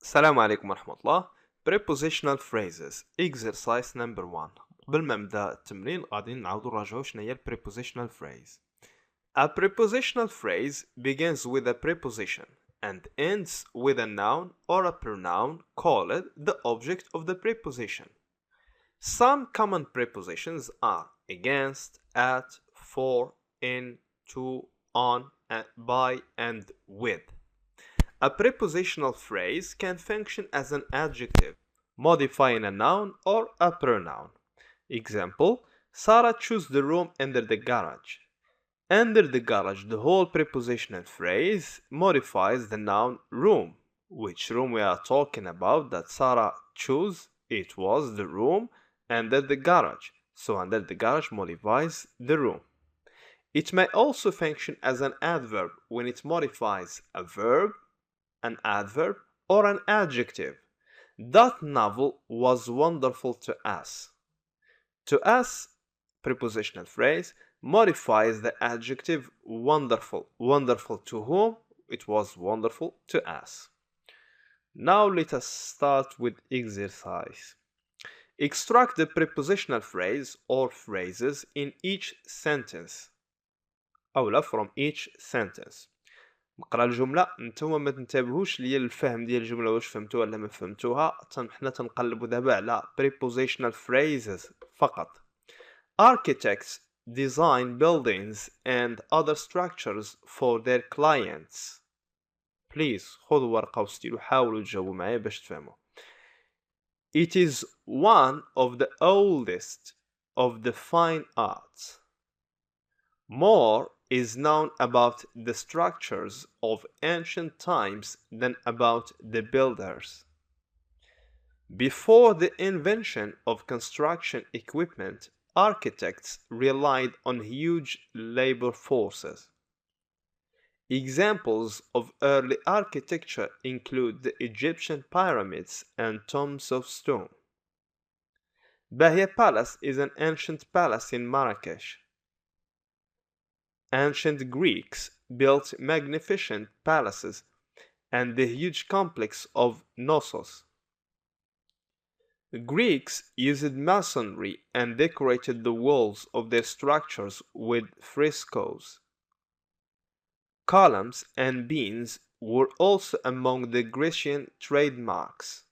السلام عليكم ورحمة الله. Prepositional Phrases Exercise number 1. قبل ما نبدا التمرين غادي نعاودو نراجعو شنو هي Prepositional Phrase. A prepositional phrase begins with a preposition and ends with a noun or a pronoun called the object of the preposition. Some common prepositions are against, at, for, in, to, on, by, and with. A prepositional phrase can function as an adjective, modifying a noun or a pronoun. Example, Sarah chose the room under the garage. Under the garage, the whole prepositional phrase modifies the noun room. Which room we are talking about that Sarah chose? It was the room under the garage. So under the garage modifies the room. It may also function as an adverb when it modifies a verb, an adverb, or an adjective. That novel was wonderful to us. To us, prepositional phrase, modifies the adjective wonderful. Wonderful to whom? It was wonderful to us. Now let us start with exercise. Extract the prepositional phrase or phrases in each sentence. أو from each sentence. نقرا الجملة نتوما ما تنتبهوش ليا الفهم ديال الجملة واش فهمتوها ولا ما فهمتوها. حنا تنقلبوا دابا على prepositional phrases فقط. Architects design buildings and other structures for their clients. Please خذوا ورقة وستيل وحاولوا تجاوبوا معايا باش تفهموا. It is one of the oldest of the fine arts. More is known about the structures of ancient times than about the builders. Before the invention of construction equipment, architects relied on huge labor forces. Examples of early architecture include the Egyptian pyramids and tombs of stone. Bahia Palace is an ancient palace in Marrakesh. Ancient Greeks built magnificent palaces and the huge complex of Knossos. Greeks used masonry and decorated the walls of their structures with frescoes. Columns and beams were also among the Grecian trademarks.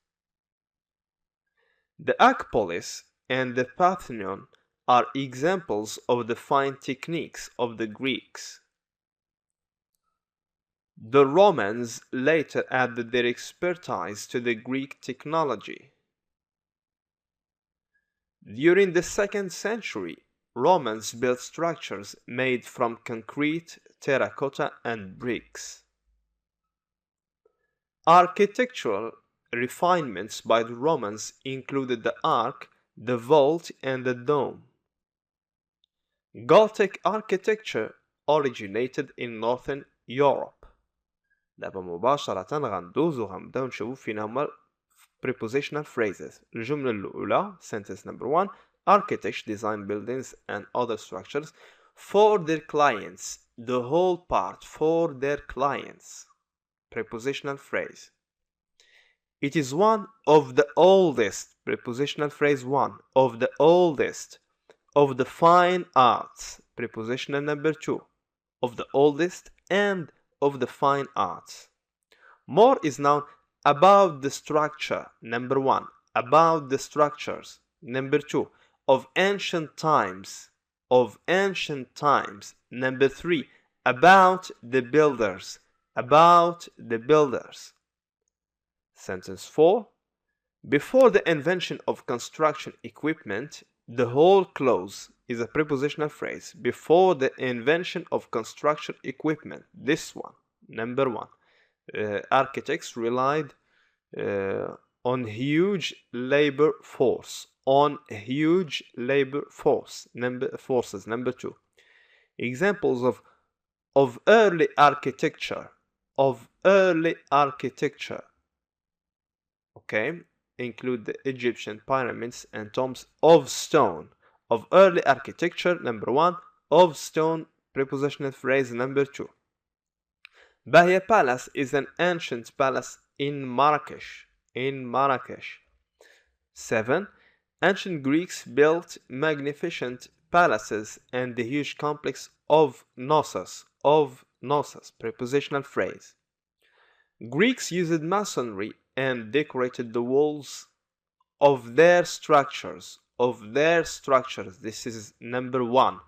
The Acropolis and the Parthenon are examples of the fine techniques of the Greeks. The Romans later added their expertise to the Greek technology. During the 2nd century, Romans built structures made from concrete, terracotta, and bricks. Architectural refinements by the Romans included the arch, the vault, and the dome. Gothic architecture originated in Northern Europe. دابا مباشرة غندوزو غنبداو نشوفو فين هما prepositional phrases. الجملة الأولى sentence number 1. Architects design buildings and other structures for their clients. The whole part for their clients. Prepositional phrase. It is one of the oldest. Prepositional phrase 1. Of the oldest. Of the fine arts. Prepositional number 2. Of the oldest and of the fine arts. More is known about the structure. Number 1. About the structures. Number 2. Of ancient times. Of ancient times. Number 3. About the builders. About the builders. Sentence 4. Before the invention of construction equipment, the whole clause is a prepositional phrase. Before the invention of construction equipment. This one. Number 1. Architects relied on huge labor force. On huge labor forces. Number 2. Examples of early architecture. Of early architecture. Okay. Include the Egyptian pyramids and tombs of stone. Of early architecture, number 1. Of stone, prepositional phrase number 2. Bahia Palace is an ancient palace in Marrakesh. In Marrakesh. 7. Ancient Greeks built magnificent palaces and the huge complex of Knossos. Of Knossos. Prepositional phrase. Greeks used masonry and decorated the walls of their structures. Of their structures. This is number 1.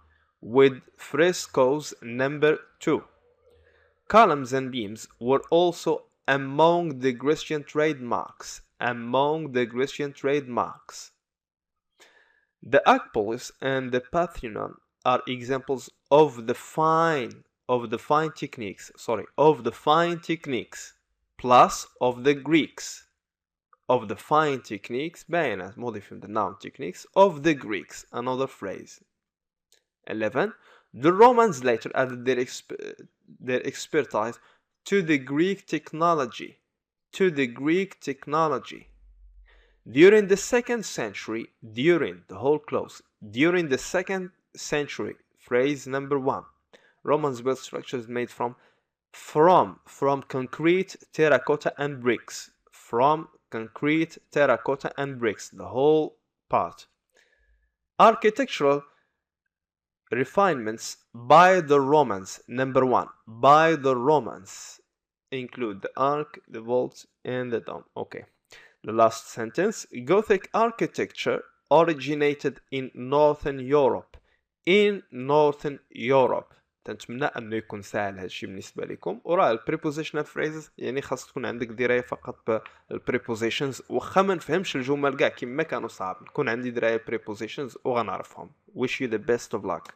With frescoes, number 2. Columns and beams were also among the Grecian trademarks. Among the Grecian trademarks. The Acropolis and the Parthenon are examples of the fine techniques plus of the Greeks. Of the fine techniques باين as مضيف the noun techniques of the Greeks. Another phrase. 11. The Romans later added their expertise to the Greek technology. To the Greek technology. During the 2nd century, during the 2nd century, phrase number 1. Romans built structures made from concrete, terracotta and bricks. From concrete, terracotta and bricks, the whole part. Architectural refinements by the Romans, number 1. By the Romans include the arc, the vault, and the dome. Okay. The last sentence. Gothic architecture originated in Northern Europe. In Northern Europe. نتمنى انه يكون سهل هالشي بالنسبه لكم. وراه البريبوزيشنال phrases يعني خاص تكون عندك درايه فقط بالبريبوزيشنز واخا ما نفهمش الجمل كاع كيما كانوا صعاب نكون عندي درايه بريبوزيشنز وغنعرفهم. Wish you the best of luck.